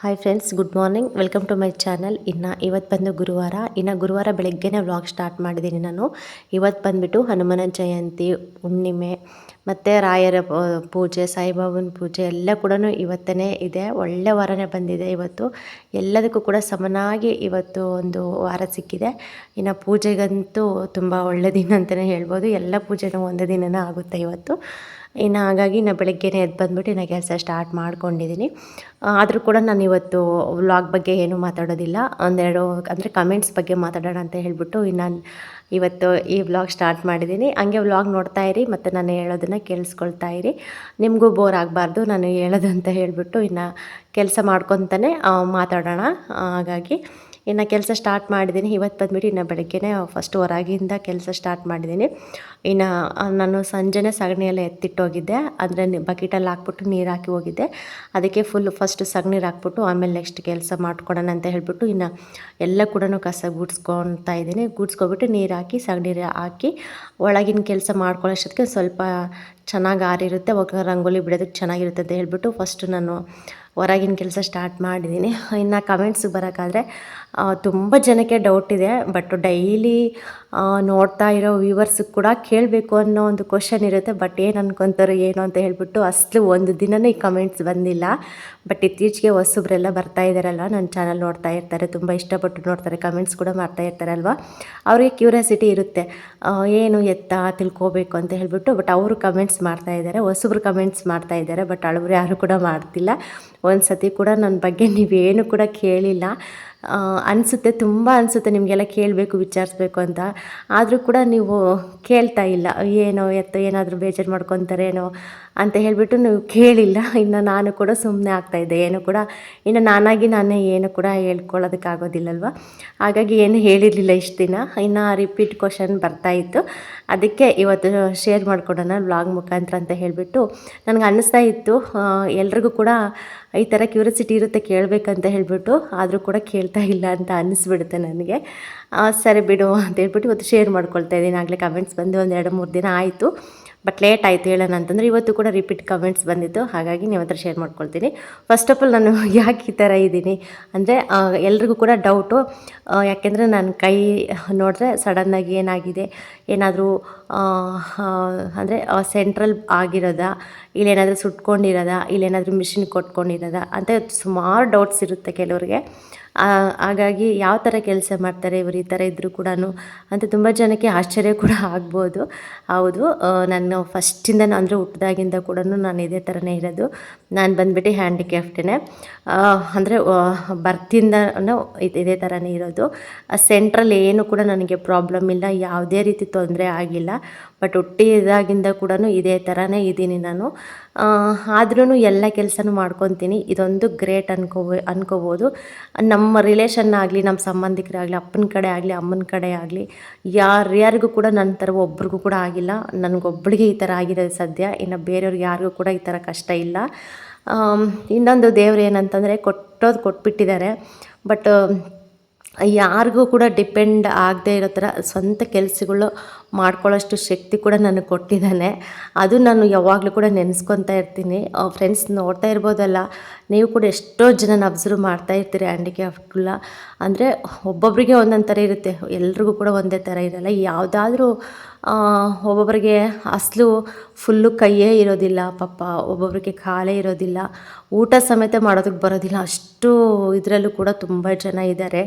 Hi friends, good morning. Welcome to my channel. ಇವತ್ತು ಬಂದು ಗುರುವಾರ ಬೆಳಗ್ಗೆನೇ ವ್ಲಾಗ್ ಸ್ಟಾರ್ಟ್ ಮಾಡಿದ್ದೀನಿ ನಾನು. ಇವತ್ತು ಬಂದುಬಿಟ್ಟು ಹನುಮನ ಜಯಂತಿ, ಹುಣ್ಣಿಮೆ ಮತ್ತು ರಾಯರ ಪೂಜೆ, ಸಾಯಿಬಾಬನ ಪೂಜೆ ಎಲ್ಲ ಕೂಡ ಇವತ್ತೇ ಇದೆ. ಒಳ್ಳೆ ವಾರನೇ ಬಂದಿದೆ ಇವತ್ತು. ಎಲ್ಲದಕ್ಕೂ ಕೂಡ ಸಮನಾಗಿ ಇವತ್ತು ಒಂದು ವಾರ ಸಿಕ್ಕಿದೆ. ಪೂಜೆಗಂತೂ ತುಂಬ ಒಳ್ಳೆ ದಿನ ಅಂತಲೇ ಹೇಳ್ಬೋದು. ಎಲ್ಲ ಪೂಜೆನೂ ಒಂದೇ ದಿನನೇ ಆಗುತ್ತೆ ಇವತ್ತು. ಹಾಗಾಗಿ ಬೆಳಗ್ಗೆನೇ ಎದ್ದು ಬಂದುಬಿಟ್ಟು ಕೆಲಸ ಸ್ಟಾರ್ಟ್ ಮಾಡ್ಕೊಂಡಿದ್ದೀನಿ. ಆದರೂ ಕೂಡ ನಾನು ಇವತ್ತು ವ್ಲಾಗ್ ಬಗ್ಗೆ ಏನೂ ಮಾತಾಡೋದಿಲ್ಲ. ಒಂದೆರಡು ಅಂದರೆ ಕಮೆಂಟ್ಸ್ ಬಗ್ಗೆ ಮಾತಾಡೋಣ ಅಂತ ಹೇಳಿಬಿಟ್ಟು ಇವತ್ತು ಈ ವ್ಲಾಗ್ ಸ್ಟಾರ್ಟ್ ಮಾಡಿದ್ದೀನಿ. ಹಂಗೆ ವ್ಲಾಗ್ ನೋಡ್ತಾ ಇರಿ ಮತ್ತು ನಾನು ಹೇಳೋದನ್ನು ಕೇಳಿಸ್ಕೊಳ್ತಾ ಇರಿ. ನಿಮಗೂ ಬೋರ್ ಆಗಬಾರ್ದು ನಾನು ಹೇಳೋದು ಅಂತ ಹೇಳಿಬಿಟ್ಟು ಕೆಲಸ ಮಾಡ್ಕೊತಾನೆ ಮಾತಾಡೋಣ. ಹಾಗಾಗಿ ಕೆಲಸ ಸ್ಟಾರ್ಟ್ ಮಾಡಿದ್ದೀನಿ. ಇವತ್ತು ಬಂದುಬಿಟ್ಟು ಬೆಳಗ್ಗೆನೇ ಫಸ್ಟ್ ಹೊರಗಿಂದ ಕೆಲಸ ಸ್ಟಾರ್ಟ್ ಮಾಡಿದ್ದೀನಿ. ನಾನು ಸಂಜೆನೇ ಸಗಣಿಯೆಲ್ಲ ಎತ್ತಿಟ್ಟೋಗಿದ್ದೆ. ಅಂದರೆ ಬಕೆಟಲ್ಲಿ ಹಾಕ್ಬಿಟ್ಟು ನೀರು ಹಾಕಿ ಹೋಗಿದ್ದೆ. ಅದಕ್ಕೆ ಫಸ್ಟ್ ಸಗಣೀರು ಹಾಕ್ಬಿಟ್ಟು ಆಮೇಲೆ ನೆಕ್ಸ್ಟ್ ಕೆಲಸ ಮಾಡ್ಕೊಡೋಣ ಅಂತ ಹೇಳಿಬಿಟ್ಟು ಎಲ್ಲ ಕೂಡ ಕಸ ಗೂಡಿಸ್ಕೊತಾ ಇದ್ದೀನಿ. ಗೂಡಿಸ್ಕೊಬಿಟ್ಟು ನೀರು ಹಾಕಿ ಸಗಣೀರು ಹಾಕಿ ಒಳಗಿನ ಕೆಲಸ ಮಾಡ್ಕೊಳ್ಳೋಷ್ಟೊತ್ತಿಗೆ ಸ್ವಲ್ಪ ಚೆನ್ನಾಗಿ ಆರಿರುತ್ತೆ, ಅವಾಗ ರಂಗೋಲಿ ಬಿಡೋದಕ್ಕೆ ಚೆನ್ನಾಗಿರುತ್ತೆ ಅಂತ ಹೇಳ್ಬಿಟ್ಟು ಫಸ್ಟು ನಾನು ಹೊರಗಿನ ಕೆಲಸ ಸ್ಟಾರ್ಟ್ ಮಾಡಿದ್ದೀನಿ. ಕಮೆಂಟ್ಸ್ ಬರೋಕ್ಕಾದ್ರೆ ತುಂಬ ಜನಕ್ಕೆ ಡೌಟ್ ಇದೆ. ಬಟ್ ಡೈಲಿ ನೋಡ್ತಾ ಇರೋ ವ್ಯೂವರ್ಸಿಗೆ ಕೂಡ ಕೇಳಬೇಕು ಅನ್ನೋ ಒಂದು ಕ್ವಶನ್ ಇರುತ್ತೆ. ಬಟ್ ಏನು ಅನ್ಕೊತಾರೆ ಏನು ಅಂತ ಹೇಳ್ಬಿಟ್ಟು ಅಸಲು ಒಂದು ದಿನವೂ ಈ ಕಮೆಂಟ್ಸ್ ಬಂದಿಲ್ಲ. ಬಟ್ ಇತ್ತೀಚೆಗೆ ಹೊಸಬ್ರೆಲ್ಲ ಬರ್ತಾ ಇದ್ದಾರಲ್ವ, ನನ್ನ ಚಾನಲ್ ನೋಡ್ತಾ ಇರ್ತಾರೆ, ತುಂಬ ಇಷ್ಟಪಟ್ಟು ನೋಡ್ತಾರೆ, ಕಮೆಂಟ್ಸ್ ಕೂಡ ಮಾಡ್ತಾ ಇರ್ತಾರಲ್ವ, ಅವ್ರಿಗೆ ಕ್ಯೂರಿಯಾಸಿಟಿ ಇರುತ್ತೆ ಏನು ತಿಳ್ಕೋಬೇಕು ಅಂತ ಹೇಳ್ಬಿಟ್ಟು. ಬಟ್ ಅವರು ಕಮೆಂಟ್ಸ್ ಮಾಡ್ತಾ ಇದ್ದಾರೆ, ಹೊಸಬ್ರು ಕಮೆಂಟ್ಸ್ ಮಾಡ್ತಾ ಇದ್ದಾರೆ. ಬಟ್ ಹಳಬ್ರು ಯಾರು ಕೂಡ ಮಾಡ್ತಿಲ್ಲ. ಒಂದು ಸತಿ ಕೂಡ ನನ್ನ ಬಗ್ಗೆ ನೀವೇನು ಕೂಡ ಕೇಳಿಲ್ಲ ಅನಿಸುತ್ತೆ. ತುಂಬ ಅನಿಸುತ್ತೆ ನಿಮಗೆಲ್ಲ ಕೇಳಬೇಕು, ವಿಚಾರಿಸ್ಬೇಕು ಅಂತ. ಆದರೂ ಕೂಡ ನೀವು ಕೇಳ್ತಾ ಇಲ್ಲ. ಏನೋ ಏನಾದರೂ ಬೇಜಾರು ಮಾಡ್ಕೊತಾರೇನೋ ಅಂತ ಹೇಳಿಬಿಟ್ಟು ನೀವು ಕೇಳಿಲ್ಲ. ನಾನು ಕೂಡ ಸುಮ್ಮನೆ ಆಗ್ತಾಯಿದ್ದೆ. ನಾನೇ ಏನು ಕೂಡ ಹೇಳ್ಕೊಳ್ಳೋದಕ್ಕಾಗೋದಿಲ್ಲಲ್ವ. ಹಾಗಾಗಿ ಏನು ಹೇಳಿರಲಿಲ್ಲ ಇಷ್ಟು ದಿನ. ರಿಪೀಟ್ ಕ್ವಶನ್ ಬರ್ತಾಯಿತ್ತು. ಅದಕ್ಕೆ ಇವತ್ತು ಶೇರ್ ಮಾಡ್ಕೊಡೋಣ ವ್ಲಾಗ್ ಮುಖಾಂತರ ಅಂತ ಹೇಳಿಬಿಟ್ಟು ನನಗೆ ಅನ್ನಿಸ್ತಾ ಇತ್ತು. ಎಲ್ರಿಗೂ ಕೂಡ ಈ ಥರ ಕ್ಯೂರಿಯಾಸಿಟಿ ಇರುತ್ತೆ ಕೇಳಬೇಕಂತ ಹೇಳಿಬಿಟ್ಟು, ಆದರೂ ಕೂಡ ಕೇಳ್ತಾ ಇಲ್ಲ ಅಂತ ಅನ್ನಿಸ್ಬಿಡುತ್ತೆ ನನಗೆ. ಸರಿ ಬಿಡು ಅಂತ ಹೇಳ್ಬಿಟ್ಟು ಇವತ್ತು ಶೇರ್ ಮಾಡ್ಕೊಳ್ತಾ ಇದ್ದೀನಿ. ಆಗಲೇ ಕಮೆಂಟ್ಸ್ ಬಂದು 2-3 ದಿನ ಆಯಿತು. ಬಟ್ ಲೇಟ್ ಆಯಿತು ಹೇಳೋಣ ಅಂತಂದರೆ ಇವತ್ತು ಕೂಡ ರಿಪೀಟ್ ಕಮೆಂಟ್ಸ್ ಬಂದಿತ್ತು. ಹಾಗಾಗಿ ನಿಮ್ಮ ಹತ್ರ ಶೇರ್ ಮಾಡ್ಕೊಳ್ತೀನಿ. ಫಸ್ಟ್ ಆಫ್ ಆಲ್ ನಾನು ಯಾಕೆ ಈ ಥರ ಇದ್ದೀನಿ ಅಂದರೆ ಎಲ್ರಿಗೂ ಕೂಡ ಡೌಟು. ಯಾಕೆಂದರೆ ನನ್ನ ಕೈ ನೋಡಿದ್ರೆ ಸಡನ್ನಾಗಿ ಏನಾಗಿದೆ, ಏನಾದರೂ ಅಂದರೆ ಸೆಂಟ್ರಲ್ ಆಗಿರೋದಾ, ಇಲ್ಲೇನಾದರೂ ಸುಟ್ಕೊಂಡಿರೋದಾ, ಇಲ್ಲೇನಾದರೂ ಮಿಷಿನ್ ಕೊಟ್ಕೊಂಡಿರೋದಾ ಅಂತ ಸುಮಾರು ಡೌಟ್ಸ್ ಇರುತ್ತೆ ಕೆಲವ್ರಿಗೆ. ಹಾಗಾಗಿ ಯಾವ ಥರ ಕೆಲಸ ಮಾಡ್ತಾರೆ ಇವರು ಈ ಥರ ಇದ್ದರೂ ಕೂಡ ಅಂತ ತುಂಬ ಜನಕ್ಕೆ ಆಶ್ಚರ್ಯ ಕೂಡ ಆಗ್ಬೋದು. ಹೌದು, ನಾನು ಫಸ್ಟಿಂದ ಅಂದರೆ ಹುಟ್ಟಿದಾಗಿಂದ ಕೂಡ ನಾನು ಇದೇ ಥರನೇ ಇರೋದು. ನಾನು ಬಂದುಬಿಟ್ಟು ಹ್ಯಾಂಡಿಕ್ಯಾಫ್ಟೇ, ಅಂದರೆ ಬರ್ತಿಂದನೂ ಇದೇ ಥರನೇ ಇರೋದು. ಸೆಂಟ್ರಲ್ ಏನು ಕೂಡ ನನಗೆ ಪ್ರಾಬ್ಲಮ್ ಇಲ್ಲ, ಯಾವುದೇ ರೀತಿ ತೊಂದರೆ ಆಗಿಲ್ಲ. ಬಟ್ ಹುಟ್ಟಿದಾಗಿಂದ ಕೂಡ ಇದೇ ಥರನೇ ಇದ್ದೀನಿ ನಾನು. ಆದ್ರೂ ಎಲ್ಲ ಕೆಲಸನೂ ಮಾಡ್ಕೊತೀನಿ. ಇದೊಂದು ಗ್ರೇಟ್ ಅನ್ಕೋಬೋದು. ನಮ್ಮ ರಿಲೇಷನ್ ಆಗಲಿ, ನಮ್ಮ ಸಂಬಂಧಿಕರಾಗಲಿ, ಅಪ್ಪನ ಕಡೆ ಆಗಲಿ, ಅಮ್ಮನ ಕಡೆ ಆಗಲಿ, ಯಾರ್ಯಾರಿಗೂ ಕೂಡ ನನ್ನ ಥರ ಒಬ್ರಿಗೂ ಕೂಡ ಆಗಿಲ್ಲ. ನನಗೊಬ್ಬಳಿಗೆ ಈ ಥರ ಆಗಿರೋದು ಸದ್ಯ. ಇನ್ನು ಬೇರೆಯವ್ರಿಗೆ ಯಾರಿಗೂ ಕೂಡ ಈ ಥರ ಕಷ್ಟ ಇಲ್ಲ. ಇನ್ನೊಂದು ದೇವ್ರು ಏನಂತಂದರೆ ಕೊಟ್ಬಿಟ್ಟಿದ್ದಾರೆ. ಬಟ್ ಯಾರಿಗೂ ಕೂಡ ಡಿಪೆಂಡ್ ಆಗದೆ ಇರೋ ಥರ ಸ್ವಂತ ಕೆಲಸಗಳು ಮಾಡ್ಕೊಳ್ಳೋಷ್ಟು ಶಕ್ತಿ ಕೂಡ ನನಗೆ ಕೊಟ್ಟಿದ್ದಾನೆ. ಅದು ನಾನು ಯಾವಾಗಲೂ ಕೂಡ ನೆನೆಸ್ಕೊತಾ ಇರ್ತೀನಿ. ಫ್ರೆಂಡ್ಸ್ ನೋಡ್ತಾ ಇರ್ಬೋದಲ್ಲ, ನೀವು ಕೂಡ ಎಷ್ಟೋ ಜನನ ಅಬ್ಸರ್ವ್ ಮಾಡ್ತಾ ಇರ್ತೀರಿ. ಹ್ಯಾಂಡಿಕ್ಯಾಫ್ಟ್ಗಳ ಅಂದರೆ ಒಬ್ಬೊಬ್ಬರಿಗೆ ಒಂದೊಂದು ಥರ ಇರುತ್ತೆ, ಎಲ್ರಿಗೂ ಕೂಡ ಒಂದೇ ಥರ ಇರಲ್ಲ. ಯಾವುದಾದ್ರೂ ಒಬ್ಬೊಬ್ಬರಿಗೆ ಅಸಲು ಫುಲ್ಲು ಕೈಯೇ ಇರೋದಿಲ್ಲ ಪಾಪ, ಒಬ್ಬೊಬ್ಬರಿಗೆ ಕಾಲೇ ಇರೋದಿಲ್ಲ, ಊಟ ಸಮೇತ ಮಾಡೋದಕ್ಕೆ ಬರೋದಿಲ್ಲ. ಅಷ್ಟು ಇದರಲ್ಲೂ ಕೂಡ ತುಂಬ ಜನ ಇದ್ದಾರೆ.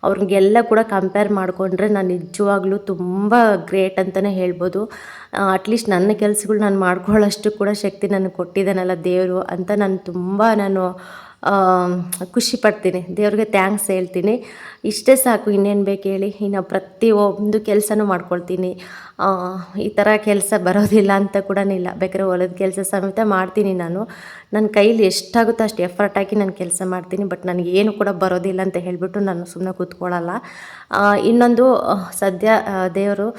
ಅವ್ರಿಗೆಲ್ಲ ಕೂಡ ಕಂಪೇರ್ ಮಾಡಿಕೊಂಡ್ರೆ ನಾನು ನಿಜವಾಗ್ಲೂ ತುಂಬ ಗ್ರೇಟ್ ಅಂತಲೇ ಹೇಳ್ಬೋದು. ಅಟ್ಲೀಸ್ಟ್ ನನ್ನ ಕೆಲಸಗಳು ನಾನು ಮಾಡ್ಕೊಳ್ಳೋಷ್ಟು ಕೂಡ ಶಕ್ತಿ ನನಗೆ ಕೊಟ್ಟಿದ್ದಾನಲ್ಲ ದೇವರು ಅಂತ ನಾನು ಖುಷಿ ಪಡ್ತೀನಿ. ದೇವ್ರಿಗೆ ಥ್ಯಾಂಕ್ಸ್ ಹೇಳ್ತೀನಿ. ಇಷ್ಟೇ ಸಾಕು, ಇನ್ನೇನು ಬೇಕು ಹೇಳಿ. ಇನ್ನು ಪ್ರತಿಯೊಂದು ಕೆಲಸನೂ ಮಾಡ್ಕೊಳ್ತೀನಿ. ಈ ಥರ ಕೆಲಸ ಬರೋದಿಲ್ಲ ಅಂತ ಕೂಡ ಇಲ್ಲ. ಬೇಕಾದ್ರೆ ಹೊಲದ ಕೆಲಸ ಸಮೇತ ಮಾಡ್ತೀನಿ ನಾನು. ನನ್ನ ಕೈಲಿ ಎಷ್ಟಾಗುತ್ತೋ ಅಷ್ಟು ಎಫರ್ಟ್ ಹಾಕಿ ನಾನು ಕೆಲಸ ಮಾಡ್ತೀನಿ. ಬಟ್ ನನಗೇನು ಕೂಡ ಬರೋದಿಲ್ಲ ಅಂತ ಹೇಳಿಬಿಟ್ಟು ನಾನು ಸುಮ್ಮನೆ ಕೂತ್ಕೊಳ್ಳಲ್ಲ. ಇನ್ನೊಂದು ಸದ್ಯ ದೇವರು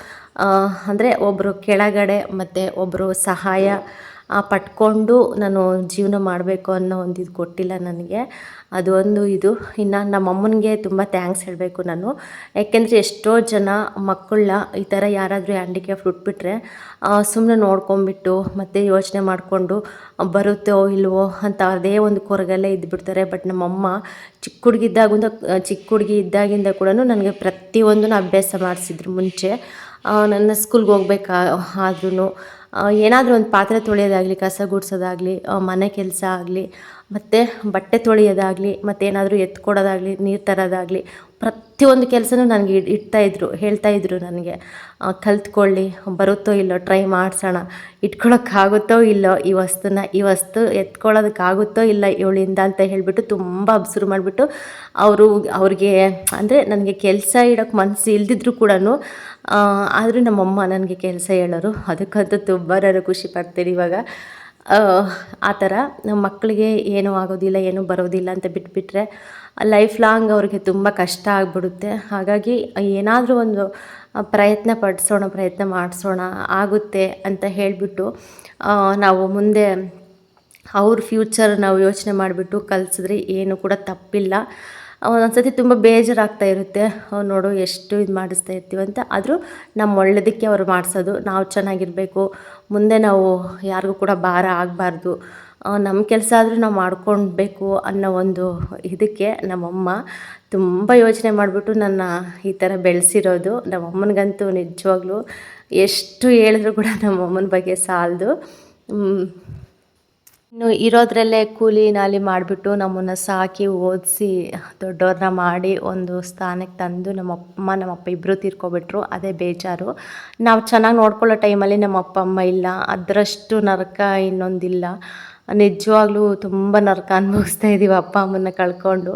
ಅಂದರೆ ಒಬ್ಬರು ಕೆಳಗಡೆ ಮತ್ತು ಒಬ್ಬರು ಸಹಾಯ ಪಟ್ಕೊಂಡು ನಾನು ಜೀವನ ಮಾಡಬೇಕು ಅನ್ನೋ ಒಂದು ಇದು ಕೊಟ್ಟಿಲ್ಲ ನನಗೆ. ಅದು ಒಂದು ಇದು. ಇನ್ನು ನಮ್ಮಮ್ಮನಿಗೆ ತುಂಬ ಥ್ಯಾಂಕ್ಸ್ ಹೇಳಬೇಕು ನಾನು. ಯಾಕೆಂದರೆ ಎಷ್ಟೋ ಜನ ಮಕ್ಕಳನ್ನ ಈ ಥರ ಯಾರಾದರೂ ಹ್ಯಾಂಡಿಕ್ಯಾಫ್ಟ್ ಹುಟ್ಬಿಟ್ರೆ ಸುಮ್ಮನೆ ನೋಡ್ಕೊಂಬಿಟ್ಟು ಮತ್ತು ಯೋಚನೆ ಮಾಡಿಕೊಂಡು ಬರುತ್ತೋ ಇಲ್ವೋ ಅಂತ ಅದೇ ಒಂದು ಕೊರಗಲ್ಲೇ ಇದ್ದುಬಿಡ್ತಾರೆ. ಬಟ್ ನಮ್ಮಮ್ಮ ಚಿಕ್ಕ ಹುಡುಗಿ ಇದ್ದಾಗಿಂದ ಕೂಡ ನನಗೆ ಪ್ರತಿಯೊಂದನ್ನು ಅಭ್ಯಾಸ ಮಾಡಿಸಿದ್ರು. ಮುಂಚೆ ನನ್ನ ಸ್ಕೂಲ್ಗೆ ಆದ್ರೂ ಏನಾದರೂ ಒಂದು ಪಾತ್ರೆ ತೊಳೆಯೋದಾಗಲಿ, ಕಸ ಗುಡಿಸೋದಾಗಲಿ, ಮನೆ ಕೆಲಸ ಆಗಲಿ, ಮತ್ತು ಬಟ್ಟೆ ತೊಳೆಯೋದಾಗಲಿ, ಮತ್ತು ಏನಾದರೂ ಎತ್ಕೊಡೋದಾಗಲಿ, ನೀರು ತರೋದಾಗಲಿ, ಪ್ರತಿಯೊಂದು ಕೆಲಸನೂ ನನಗೆ ಹೇಳ್ತಾಯಿದ್ರು ನನಗೆ. ಕಲ್ತ್ಕೊಳ್ಳಿ, ಬರುತ್ತೋ ಇಲ್ಲೋ ಟ್ರೈ ಮಾಡಿಸೋಣ, ಇಟ್ಕೊಳ್ಳೋಕ್ಕಾಗುತ್ತೋ ಇಲ್ಲೋ ಈ ವಸ್ತು ಎತ್ಕೊಳ್ಳೋದಕ್ಕಾಗುತ್ತೋ ಇಲ್ಲ ಇವಳಿಂದ ಅಂತ ಹೇಳಿಬಿಟ್ಟು ತುಂಬ ಅಬ್ಸರ್ವ್ ಮಾಡಿಬಿಟ್ಟು ಅವ್ರಿಗೆ ಅಂದರೆ ನನಗೆ ಕೆಲಸ ಇಡೋಕ್ಕೆ ಮನಸ್ಸು ಇಲ್ದಿದ್ರು ಕೂಡ ಆದರೂ ನಮ್ಮಮ್ಮ ನನಗೆ ಕೆಲಸ ಹೇಳೋರು. ಅದಕ್ಕಂತೂ ತುಂಬ ನಾನು ಖುಷಿ ಪಡ್ತೀನಿ ಇವಾಗ. ಆ ಥರ ನಮ್ಮ ಮಕ್ಕಳಿಗೆ ಏನೂ ಆಗೋದಿಲ್ಲ, ಏನೂ ಬರೋದಿಲ್ಲ ಅಂತ ಬಿಟ್ಬಿಟ್ರೆ ಲೈಫ್ ಲಾಂಗ್ ಅವ್ರಿಗೆ ತುಂಬ ಕಷ್ಟ ಆಗಿಬಿಡುತ್ತೆ. ಹಾಗಾಗಿ ಏನಾದರೂ ಒಂದು ಪ್ರಯತ್ನ ಮಾಡಿಸೋಣ, ಆಗುತ್ತೆ ಅಂತ ಹೇಳಿಬಿಟ್ಟು ನಾವು ಮುಂದೆ ಅವ್ರ ಫ್ಯೂಚರ್ ನಾವು ಯೋಚನೆ ಮಾಡಿಬಿಟ್ಟು ಕಲಿಸಿದ್ರೆ ಏನು ಕೂಡ ತಪ್ಪಿಲ್ಲ. ಒಂದೊಂದ್ಸತಿ ತುಂಬ ಬೇಜಾರಾಗ್ತಾ ಇರುತ್ತೆ, ನೋಡು ಎಷ್ಟು ಇದು ಮಾಡಿಸ್ತಾ ಇರ್ತೀವಂತ. ಆದರೂ ನಮ್ಮ ಒಳ್ಳೆಯದಕ್ಕೆ ಅವ್ರು ಮಾಡಿಸೋದು. ನಾವು ಚೆನ್ನಾಗಿರಬೇಕು, ಮುಂದೆ ನಾವು ಯಾರಿಗೂ ಕೂಡ ಭಾರ ಆಗಬಾರ್ದು, ನಮ್ಮ ಕೆಲಸ ಆದರೂ ನಾವು ಮಾಡ್ಕೊಳ್ಬೇಕು ಅನ್ನೋ ಒಂದು ಇದಕ್ಕೆ ನಮ್ಮಮ್ಮ ತುಂಬ ಯೋಚನೆ ಮಾಡಿಬಿಟ್ಟು ನನ್ನ ಈ ಥರ ಬೆಳೆಸಿರೋದು. ನಮ್ಮಮ್ಮನಿಗಂತೂ ನಿಜವಾಗ್ಲೂ ಎಷ್ಟು ಹೇಳಿದ್ರು ಕೂಡ ನಮ್ಮಮ್ಮನ ಬಗ್ಗೆ ಸಾಲದು. ಇನ್ನು ಇರೋದ್ರಲ್ಲೇ ಕೂಲಿ ನಾಲಿ ಮಾಡಿಬಿಟ್ಟು ನಮ್ಮನ್ನು ಸಾಕಿ ಓದಿಸಿ ದೊಡ್ಡವ್ರನ್ನ ಮಾಡಿ ಒಂದು ಸ್ಥಾನಕ್ಕೆ ತಂದು ನಮ್ಮಪ್ಪ ಇಬ್ಬರು ತೀರ್ಕೊಬಿಟ್ರು. ಅದೇ ಬೇಜಾರು. ನಾವು ಚೆನ್ನಾಗಿ ನೋಡ್ಕೊಳ್ಳೋ ಟೈಮಲ್ಲಿ ನಮ್ಮ ಅಪ್ಪ ಅಮ್ಮ ಇಲ್ಲ. ಅದರಷ್ಟು ನರಕ ಇನ್ನೊಂದಿಲ್ಲ. ನಿಜವಾಗ್ಲೂ ತುಂಬ ನರಕ ಅನುಭವಿಸ್ತಾ ಇದ್ದೀವಿ ಅಪ್ಪ ಅಮ್ಮನ್ನ ಕಳ್ಕೊಂಡು.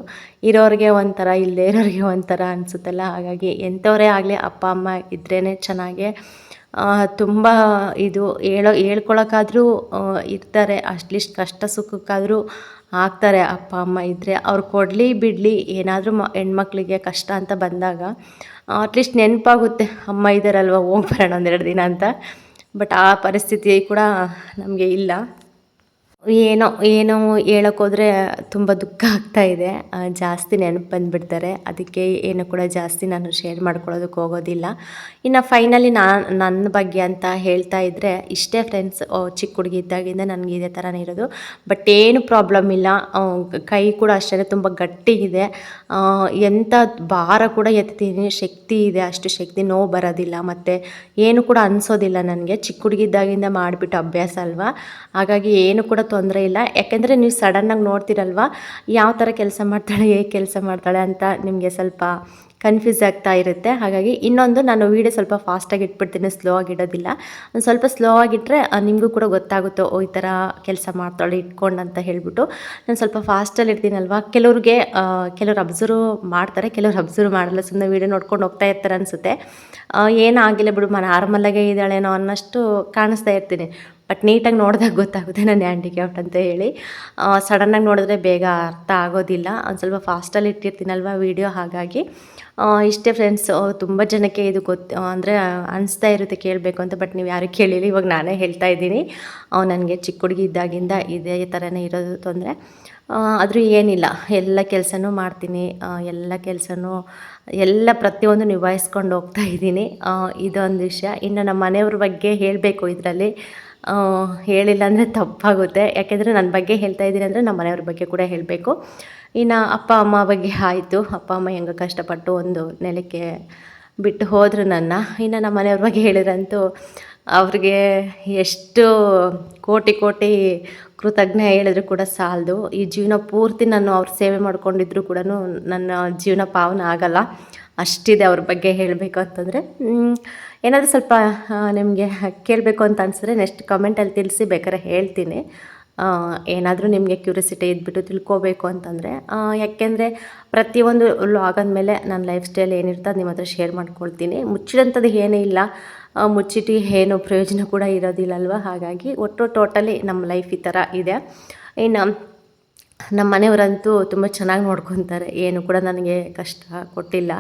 ಇರೋರಿಗೆ ಒಂಥರ, ಇಲ್ಲದೇ ಇರೋರಿಗೆ ಒಂಥರ ಅನಿಸುತ್ತಲ್ಲ. ಹಾಗಾಗಿ ಎಂಥವರೇ ಆಗಲಿ ಅಪ್ಪ ಅಮ್ಮ ಇದ್ರೇ ಚೆನ್ನಾಗೆ. ತುಂಬ ಇದು ಹೇಳ್ಕೊಳಕ್ಕಾದ್ರೂ ಇರ್ತಾರೆ, ಅಟ್ಲೀಸ್ಟ್ ಕಷ್ಟ ಸುಖಕ್ಕಾದರೂ ಆಗ್ತಾರೆ ಅಪ್ಪ ಅಮ್ಮ ಇದ್ದರೆ. ಅವ್ರು ಕೊಡಲಿ ಬಿಡಲಿ, ಏನಾದರೂ ಹೆಣ್ಮಕ್ಳಿಗೆ ಕಷ್ಟ ಅಂತ ಬಂದಾಗ ಅಟ್ಲೀಸ್ಟ್ ನೆನಪಾಗುತ್ತೆ, ಅಮ್ಮ ಇದ್ದಾರಲ್ವ ಹೋಗಿ ಬರೋಣ ಒಂದೆರಡು ದಿನ ಅಂತ. ಬಟ್ ಆ ಪರಿಸ್ಥಿತಿ ಕೂಡ ನಮಗೆ ಇಲ್ಲ. ಏನೋ ಹೇಳೋಕ್ಕೋದ್ರೆ ತುಂಬ ದುಃಖ ಆಗ್ತಾಯಿದೆ. ಜಾಸ್ತಿ ನೆನಪು ಬಂದುಬಿಡ್ತಾರೆ. ಅದಕ್ಕೆ ಏನು ಕೂಡ ಜಾಸ್ತಿ ನಾನು ಶೇರ್ ಮಾಡ್ಕೊಳ್ಳೋದಕ್ಕೆ ಹೋಗೋದಿಲ್ಲ. ಇನ್ನು ಫೈನಲಿ ನನ್ನ ಬಗ್ಗೆ ಅಂತ ಹೇಳ್ತಾ ಇದ್ದರೆ ಇಷ್ಟೇ ಫ್ರೆಂಡ್ಸ್. ಚಿಕ್ಕ ಹುಡುಗಿ ಇದ್ದಾಗಿಂದ ನನಗೆ ಇದೇ ಥರನೇ ಇರೋದು. ಬಟ್ ಏನು ಪ್ರಾಬ್ಲಮ್ ಇಲ್ಲ. ಕೈ ಕೂಡ ಅಷ್ಟೇ ತುಂಬ ಗಟ್ಟಿಗಿದೆ. ಎಂಥ ಭಾರ ಕೂಡ ಎತ್ತೀನಿ, ಶಕ್ತಿ ಇದೆ, ಅಷ್ಟು ಶಕ್ತಿ, ನೋವು ಬರೋದಿಲ್ಲ, ಮತ್ತು ಏನು ಕೂಡ ಅನಿಸೋದಿಲ್ಲ ನನಗೆ. ಚಿಕ್ಕ ಹುಡುಗಿ ಇದ್ದಾಗಿಂದ ಮಾಡಿಬಿಟ್ಟು ಅಭ್ಯಾಸ ಅಲ್ವಾ, ಹಾಗಾಗಿ ಏನು ಕೂಡ ತೊಂದರೆ ಇಲ್ಲ. ಯಾಕೆಂದರೆ ನೀವು ಸಡನ್ನಾಗಿ ನೋಡ್ತಿರಲ್ವ ಯಾವ ಥರ ಕೆಲಸ ಮಾಡ್ತಾಳೆ, ಹೇಗೆ ಕೆಲಸ ಮಾಡ್ತಾಳೆ ಅಂತ ನಿಮಗೆ ಸ್ವಲ್ಪ ಕನ್ಫ್ಯೂಸ್ ಆಗ್ತಾ ಇರುತ್ತೆ. ಹಾಗಾಗಿ ಇನ್ನೊಂದು, ನಾನು ವೀಡಿಯೋ ಸ್ವಲ್ಪ ಫಾಸ್ಟಾಗಿ ಇಟ್ಬಿಡ್ತೀನಿ, ಸ್ಲೋ ಆಗಿಡೋದಿಲ್ಲ. ಒಂದು ಸ್ವಲ್ಪ ಸ್ಲೋ ಆಗಿಟ್ಟರೆ ನಿಮಗೂ ಕೂಡ ಗೊತ್ತಾಗುತ್ತೋ ಈ ಥರ ಕೆಲಸ ಮಾಡ್ತಾಳೆ ಇಟ್ಕೊಂಡು ಅಂತ ಹೇಳಿಬಿಟ್ಟು. ನಾನು ಸ್ವಲ್ಪ ಫಾಸ್ಟಲ್ಲಿ ಇರ್ತೀನಲ್ವ, ಕೆಲವರು ಅಬ್ಸರ್ವ್ ಮಾಡ್ತಾರೆ, ಕೆಲವರು ಅಬ್ಸರ್ವ್ ಮಾಡಲ್ಲ, ಸುಮ್ಮನೆ ವೀಡಿಯೋ ನೋಡ್ಕೊಂಡು ಹೋಗ್ತಾ ಇರ್ತಾರೆ ಅನಿಸುತ್ತೆ. ಏನಾಗಿಲ್ಲ ಬಿಡು, ನಾರ್ಮಲಾಗೇ ಇದ್ದಾಳೇನೋ ಅನ್ನೋಷ್ಟು ಕಾಣಿಸ್ತಾ ಇರ್ತೀನಿ. ಬಟ್ ನೀಟಾಗಿ ನೋಡಿದಾಗ ಗೊತ್ತಾಗುತ್ತೆ ನಾನು ಹ್ಯಾಂಡಿಕ್ಯಾಪ್ಟ್ ಅಂತ ಹೇಳಿ. ಸಡನ್ನಾಗಿ ನೋಡಿದ್ರೆ ಬೇಗ ಅರ್ಥ ಆಗೋದಿಲ್ಲ. ಒಂದು ಸ್ವಲ್ಪ ಫಾಸ್ಟಲ್ಲಿ ಇಟ್ಟಿರ್ತೀನಲ್ವ ವೀಡಿಯೋ, ಹಾಗಾಗಿ ಇಷ್ಟೇ ಫ್ರೆಂಡ್ಸ್. ತುಂಬ ಜನಕ್ಕೆ ಇದು ಅಂದರೆ ಅನಿಸ್ತಾ ಇರುತ್ತೆ ಕೇಳಬೇಕು ಅಂತ, ಬಟ್ ನೀವು ಯಾರು ಕೇಳಿಲ್ಲ, ಇವಾಗ ನಾನೇ ಹೇಳ್ತಾ ಇದ್ದೀನಿ. ನನಗೆ ಚಿಕ್ಕ ಹುಡುಗಿ ಇದ್ದಾಗಿಂದ ಇದೇ ಥರನೇ ಇರೋದು ತೊಂದರೆ. ಆದರೂ ಏನಿಲ್ಲ, ಎಲ್ಲ ಕೆಲಸನೂ ಮಾಡ್ತೀನಿ, ಎಲ್ಲ ಪ್ರತಿಯೊಂದು ನಿಭಾಯಿಸ್ಕೊಂಡು ಹೋಗ್ತಾ ಇದ್ದೀನಿ. ಇದೊಂದು ವಿಷಯ. ಇನ್ನು ನಮ್ಮ ಮನೆಯವ್ರ ಬಗ್ಗೆ ಹೇಳಬೇಕು ಇದರಲ್ಲಿ, ಹೇಳಿಲ್ಲ ಅಂದರೆ ತಪ್ಪಾಗುತ್ತೆ. ಯಾಕೆಂದರೆ ನನ್ನ ಬಗ್ಗೆ ಹೇಳ್ತಾ ಇದ್ದೀನಿ ಅಂದರೆ ನಮ್ಮ ಮನೆಯವ್ರ ಬಗ್ಗೆ ಕೂಡ ಹೇಳಬೇಕು. ಇನ್ನು ಅಪ್ಪ ಅಮ್ಮ ಬಗ್ಗೆ ಆಯಿತು. ಅಪ್ಪ ಅಮ್ಮ ಹೆಂಗೆ ಕಷ್ಟಪಟ್ಟು ಒಂದು ನೆಲಕ್ಕೆ ಬಿಟ್ಟು ಹೋದರು ನನ್ನ. ಇನ್ನು ನಮ್ಮ ಮನೆಯವ್ರ ಬಗ್ಗೆ ಹೇಳಿದ್ರಂತೂ ಅವ್ರಿಗೆ ಎಷ್ಟು ಕೋಟಿ ಕೃತಜ್ಞ ಹೇಳಿದ್ರು ಕೂಡ ಸಾಲದು. ಈ ಜೀವನ ಪೂರ್ತಿ ನಾನು ಅವ್ರ ಸೇವೆ ಮಾಡ್ಕೊಂಡಿದ್ರು ಕೂಡ ನನ್ನ ಜೀವನ ಪಾವನ ಆಗಲ್ಲ, ಅಷ್ಟಿದೆ ಅವ್ರ ಬಗ್ಗೆ ಹೇಳಬೇಕು ಅಂತಂದರೆ. ಏನಾದರೂ ಸ್ವಲ್ಪ ನಿಮಗೆ ಕೇಳಬೇಕು ಅಂತ ಅನಿಸಿದ್ರೆ ನೆಕ್ಸ್ಟ್ ಕಮೆಂಟಲ್ಲಿ ತಿಳಿಸಿ, ಬೇಕಾದ್ರೆ ಹೇಳ್ತೀನಿ. ಏನಾದರೂ ನಿಮಗೆ ಕ್ಯೂರಿಯಾಸಿಟಿ ಇದ್ಬಿಟ್ಟು ತಿಳ್ಕೋಬೇಕು ಅಂತಂದರೆ. ಯಾಕೆಂದರೆ ಪ್ರತಿಯೊಂದು ವ್ಲಾಗ್ ಅಂದಮೇಲೆ ನನ್ನ ಲೈಫ್ ಸ್ಟೈಲ್ ಏನಿರ್ತದೆ ಅದು ನಿಮ್ಮ ಹತ್ರ ಶೇರ್ ಮಾಡ್ಕೊಳ್ತೀನಿ. ಮುಚ್ಚಿದಂಥದ್ದು ಏನೂ ಇಲ್ಲ, ಮುಚ್ಚಿಟ್ಟು ಏನು ಪ್ರಯೋಜನ ಕೂಡ ಇರೋದಿಲ್ಲಲ್ವ. ಹಾಗಾಗಿ ಟೋಟಲಿ ನಮ್ಮ ಲೈಫ್ ಈ ಥರ ಇದೆ. ಇನ್ನು ನಮ್ಮ ಮನೆಯವರಂತೂ ತುಂಬ ಚೆನ್ನಾಗಿ ನೋಡ್ಕೊತಾರೆ, ಏನು ಕೂಡ ನನಗೆ ಕಷ್ಟ ಕೊಟ್ಟಿಲ್ಲ.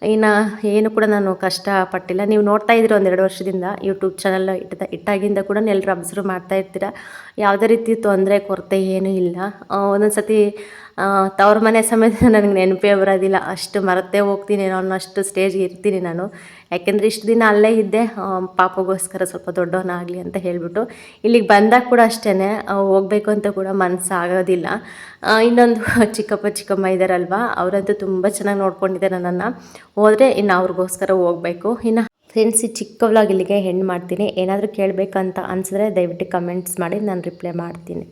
ಇನ್ನು ಏನು ಕೂಡ ನಾನು ಕಷ್ಟಪಟ್ಟಿಲ್ಲ. ನೀವು ನೋಡ್ತಾ ಇದ್ದೀರಿ ಒಂದೆರಡು ವರ್ಷದಿಂದ ಯೂಟ್ಯೂಬ್ ಚಾನಲ್ ಇಟ್ಟಾಗಿಂದ ಕೂಡ ಎಲ್ಲರೂ ಅಬ್ಸರ್ವ್ ಮಾಡ್ತಾ ಇರ್ತೀರ. ಯಾವುದೇ ರೀತಿ ತೊಂದರೆ ಕೊರತೆ ಏನೂ ಇಲ್ಲ. ಒಂದೊಂದು ಸತಿ ತವ್ರ ಮನೆ ಸಮೇತ ನನಗೆ ನೆನಪೇ ಬರೋದಿಲ್ಲ, ಅಷ್ಟು ಮರೆತೇ ಹೋಗ್ತೀನೇನೋ ಅನ್ನೋಷ್ಟು ಸ್ಟೇಜ್ಗೆ ಇರ್ತೀನಿ ನಾನು. ಯಾಕೆಂದರೆ ಇಷ್ಟು ದಿನ ಅಲ್ಲೇ ಇದ್ದೆ, ಪಾಪಗೋಸ್ಕರ ಸ್ವಲ್ಪ ದೊಡ್ಡವನಾಗಲಿ ಅಂತ ಹೇಳಿಬಿಟ್ಟು. ಇಲ್ಲಿಗೆ ಬಂದಾಗ ಕೂಡ ಅಷ್ಟೇ, ಹೋಗಬೇಕು ಅಂತ ಕೂಡ ಮನಸ್ಸಾಗೋದಿಲ್ಲ. ಇನ್ನೊಂದು ಚಿಕ್ಕಪ್ಪ ಚಿಕ್ಕಮ್ಮ ಇದ್ದಾರಲ್ವ, ಅವರಂತೂ ತುಂಬ ಚೆನ್ನಾಗಿ ನೋಡ್ಕೊಂಡಿದ್ದಾರೆ ನನ್ನನ್ನು. ಹೋದರೆ ಇನ್ನು ಅವ್ರಿಗೋಸ್ಕರ ಹೋಗಬೇಕು. ಇನ್ನು ಫ್ರೆಂಡ್ಸ್, ಈ ಚಿಕ್ಕ ವ್ಲಾಗ್ ಇಲ್ಲಿಗೆ ಹೆಣ್ಣು ಮಾಡ್ತೀನಿ. ಏನಾದರೂ ಕೇಳಬೇಕಂತ ಅನಿಸಿದ್ರೆ ದಯವಿಟ್ಟು ಕಮೆಂಟ್ಸ್ ಮಾಡಿ, ನಾನು ರಿಪ್ಲೈ ಮಾಡ್ತೀನಿ.